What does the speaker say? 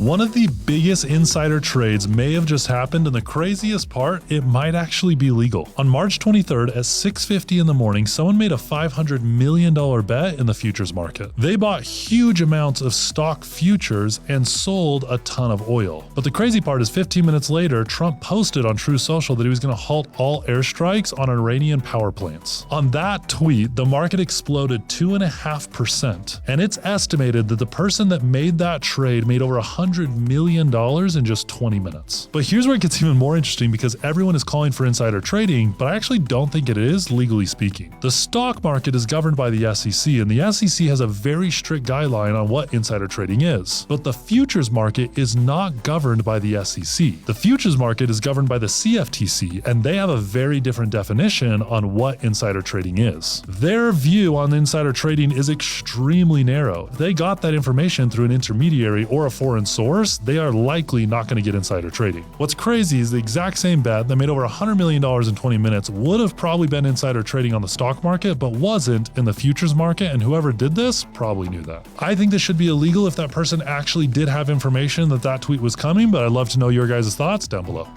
One of the biggest insider trades may have just happened, and the craziest part, it might actually be legal. On March 23rd at 6:50 in the morning, someone made a $500 million bet in the futures market. They bought huge amounts of stock futures and sold a ton of oil. But the crazy part is 15 minutes later, Trump posted on Truth Social that he was going to halt all airstrikes on Iranian power plants. On that tweet, the market exploded 2.5%, and it's estimated that the person that made that trade made over $100 million in just 20 minutes. But here's where it gets even more interesting, because everyone is calling for insider trading, but I actually don't think it is, legally speaking. The stock market is governed by the SEC, and the SEC has a very strict guideline on what insider trading is. But the futures market is not governed by the SEC. The futures market is governed by the CFTC, and they have a very different definition on what insider trading is. Their view on insider trading is extremely narrow. They got that information through an intermediary or a foreign source. They are likely not going to get insider trading. What's crazy is the exact same bet that made over $100 million in 20 minutes would have probably been insider trading on the stock market, but wasn't in the futures market, and whoever did this probably knew that. I think this should be illegal if that person actually did have information that that tweet was coming, but I'd love to know your guys' thoughts down below.